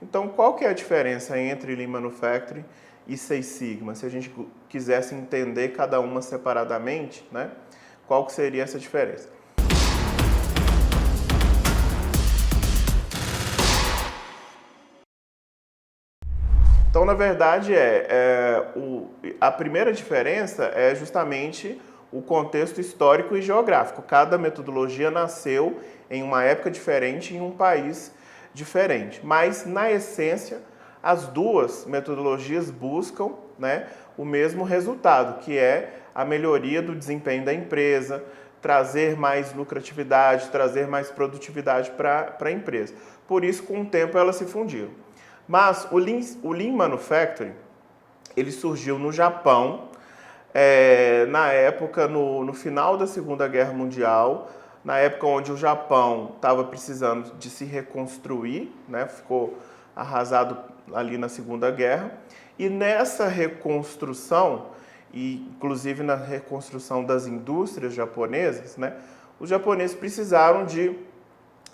Então, qual que é a diferença entre Lean Manufacturing e Six Sigma? Se a gente quisesse entender cada uma separadamente, né? Qual que seria essa diferença? Então, na verdade, a primeira diferença é justamente o contexto histórico e geográfico. Cada metodologia nasceu em uma época diferente, em um país diferente. Mas, na essência, as duas metodologias buscam, né, o mesmo resultado, que é a melhoria do desempenho da empresa, trazer mais lucratividade, trazer mais produtividade para a empresa. Por isso, com o tempo, elas se fundiram. Mas o Lean Manufacturing, ele surgiu no Japão, na época, no final da Segunda Guerra Mundial, na época onde o Japão estava precisando de se reconstruir, né, ficou arrasado ali na Segunda Guerra, e nessa reconstrução, e inclusive na reconstrução das indústrias japonesas, né, os japoneses precisaram de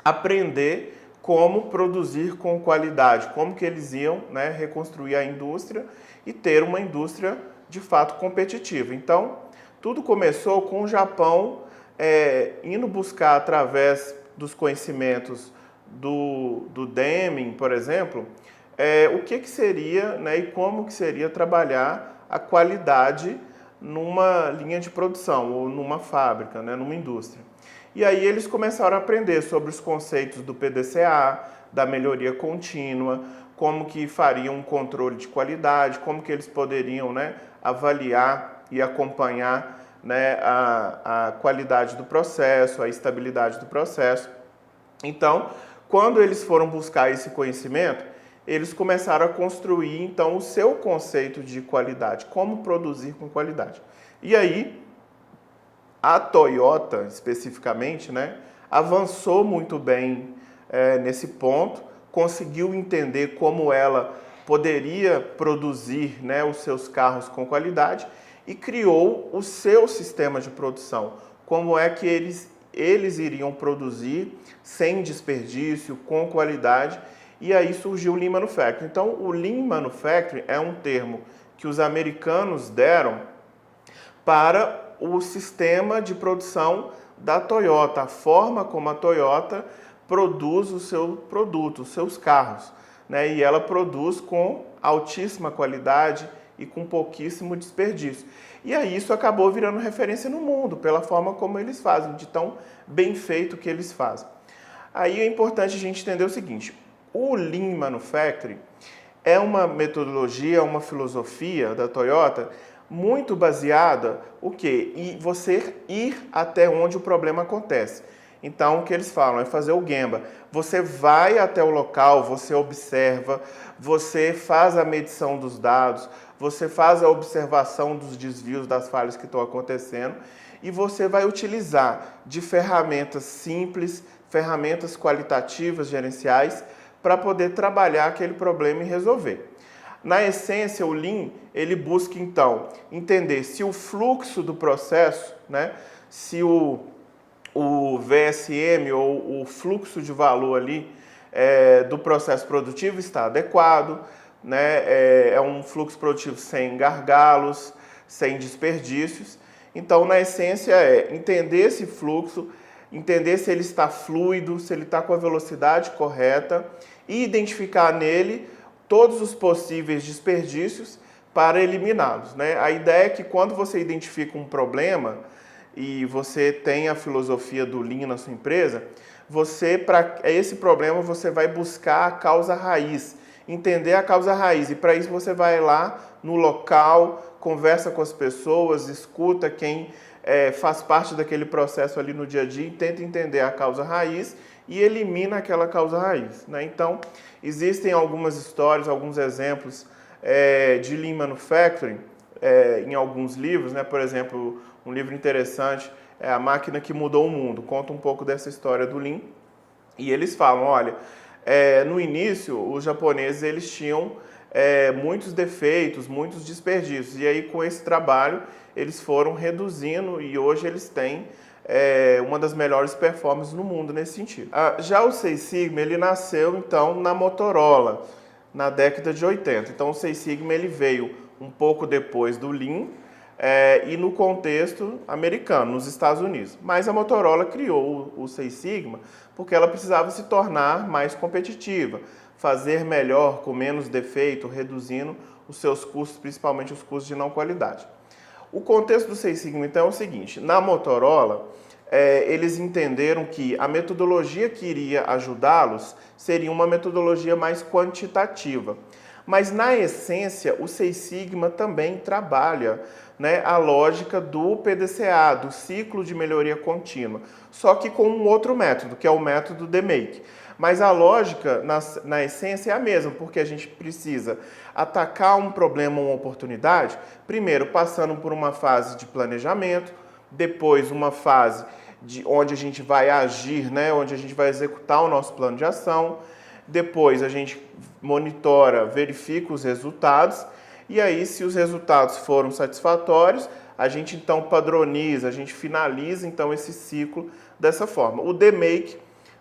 aprender como produzir com qualidade, como que eles iam, né, reconstruir a indústria e ter uma indústria de fato competitiva. Então, tudo começou com o Japão indo buscar, através dos conhecimentos do Deming, por exemplo, o que seria, né, e como que seria trabalhar a qualidade numa linha de produção ou numa fábrica, né, numa indústria. E aí eles começaram a aprender sobre os conceitos do PDCA, da melhoria contínua, como que fariam um controle de qualidade, como que eles poderiam, né, avaliar e acompanhar, né, a qualidade do processo, a estabilidade do processo. Então, quando eles foram buscar esse conhecimento, eles começaram a construir, então, o seu conceito de qualidade, como produzir com qualidade. E aí, a Toyota, especificamente, né, avançou muito bem nesse ponto, conseguiu entender como ela poderia produzir, né, os seus carros com qualidade e criou o seu sistema de produção. Como é que eles iriam produzir sem desperdício, com qualidade, e aí surgiu o Lean Manufacturing. Então, o Lean Manufacturing é um termo que os americanos deram para o sistema de produção da Toyota, a forma como a Toyota produz o seu produto, os seus carros, né? E ela produz com altíssima qualidade e com pouquíssimo desperdício. E aí isso acabou virando referência no mundo, pela forma como eles fazem, de tão bem feito que eles fazem. Aí é importante a gente entender o seguinte: o Lean Manufacturing é uma metodologia, uma filosofia da Toyota muito baseada o quê? E você ir até onde o problema acontece. Então, o que eles falam é fazer o Gemba. Você vai até o local, você observa, você faz a medição dos dados, você faz a observação dos desvios das falhas que estão acontecendo e você vai utilizar de ferramentas simples, ferramentas qualitativas, gerenciais, para poder trabalhar aquele problema e resolver. Na essência, o Lean, ele busca, então, entender se o fluxo do processo, né, se o VSM ou o fluxo de valor ali do processo produtivo está adequado, né, é um fluxo produtivo sem gargalos, sem desperdícios. Então, na essência, é entender esse fluxo, entender se ele está fluido, se ele está com a velocidade correta e identificar nele todos os possíveis desperdícios para eliminá-los, né? A ideia é que quando você identifica um problema e você tem a filosofia do Lean na sua empresa, para esse problema você vai buscar a causa raiz, entender a causa raiz, e para isso você vai lá no local, conversa com as pessoas, escuta quem faz parte daquele processo ali no dia a dia e tenta entender a causa raiz e elimina aquela causa raiz, né? Então, existem algumas histórias, alguns exemplos de Lean Manufacturing em alguns livros, né? Por exemplo, um livro interessante é A Máquina que Mudou o Mundo, conta um pouco dessa história do Lean, e eles falam, olha, no início os japoneses eles tinham muitos defeitos, muitos desperdícios, e aí com esse trabalho eles foram reduzindo e hoje eles têm uma das melhores performances no mundo nesse sentido. Já o Seis Sigma, ele nasceu então na Motorola, na década de 80. Então o Seis Sigma ele veio um pouco depois do Lean e no contexto americano, nos Estados Unidos. Mas a Motorola criou o Seis Sigma porque ela precisava se tornar mais competitiva, fazer melhor, com menos defeito, reduzindo os seus custos, principalmente os custos de não qualidade. O contexto do Seis Sigma, então, é o seguinte: na Motorola, eles entenderam que a metodologia que iria ajudá-los seria uma metodologia mais quantitativa. Mas, na essência, o Seis Sigma também trabalha, né, a lógica do PDCA, do ciclo de melhoria contínua, só que com um outro método, que é o método DMAIC. Mas a lógica, na essência, é a mesma, porque a gente precisa atacar um problema ou uma oportunidade, primeiro passando por uma fase de planejamento, depois uma fase onde a gente vai agir, né, onde a gente vai executar o nosso plano de ação, depois a gente monitora, verifica os resultados, e aí, se os resultados foram satisfatórios, a gente então padroniza, a gente finaliza então esse ciclo dessa forma. O DMAIC,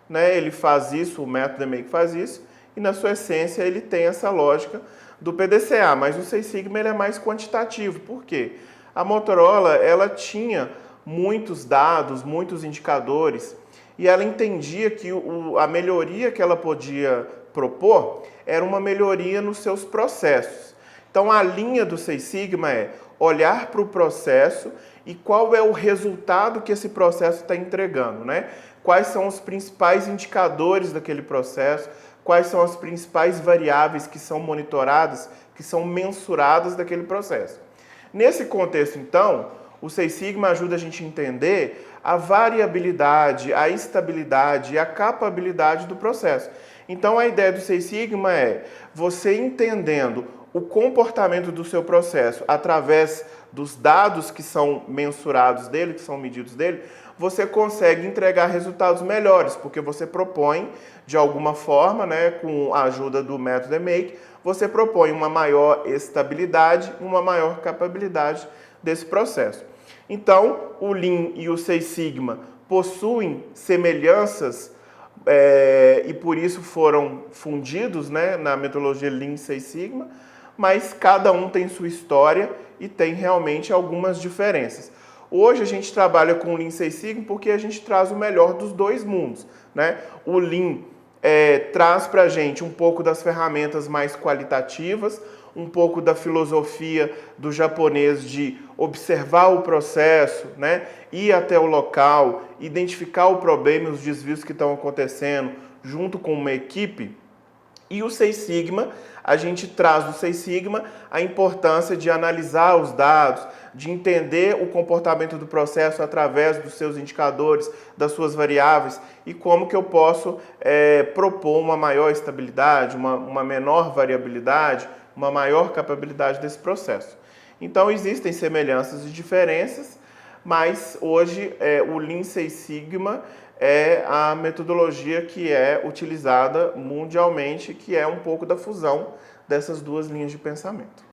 né, ele faz isso, o método DMAIC faz isso, e na sua essência ele tem essa lógica do PDCA, mas o Seis Sigma ele é mais quantitativo. Por quê? A Motorola ela tinha muitos dados, muitos indicadores, e ela entendia que a melhoria que ela podia propor era uma melhoria nos seus processos. Então a linha do Seis Sigma é olhar para o processo e qual é o resultado que esse processo está entregando, né? Quais são os principais indicadores daquele processo, quais são as principais variáveis que são monitoradas, que são mensuradas daquele processo. Nesse contexto, então, o Seis Sigma ajuda a gente a entender a variabilidade, a estabilidade e a capabilidade do processo. Então a ideia do Seis Sigma é você entendendo o comportamento do seu processo através dos dados que são mensurados dele, que são medidos dele, você consegue entregar resultados melhores, porque você propõe, de alguma forma, né, com a ajuda do método DMAIC, você propõe uma maior estabilidade, uma maior capabilidade desse processo. Então, o Lean e o Seis Sigma possuem semelhanças e por isso foram fundidos, né, na metodologia Lean e Seis Sigma, mas cada um tem sua história e tem realmente algumas diferenças. Hoje a gente trabalha com o Lean Seis Sigma porque a gente traz o melhor dos dois mundos, né? O Lean traz para a gente um pouco das ferramentas mais qualitativas, um pouco da filosofia do japonês de observar o processo, né? Ir até o local, identificar o problema e os desvios que estão acontecendo junto com uma equipe. E o Seis Sigma, a gente traz do Seis Sigma a importância de analisar os dados, de entender o comportamento do processo através dos seus indicadores, das suas variáveis e como que eu posso propor uma maior estabilidade, uma menor variabilidade, uma maior capabilidade desse processo. Então existem semelhanças e diferenças, mas hoje o Lean Seis Sigma é a metodologia que é utilizada mundialmente, que é um pouco da fusão dessas duas linhas de pensamento.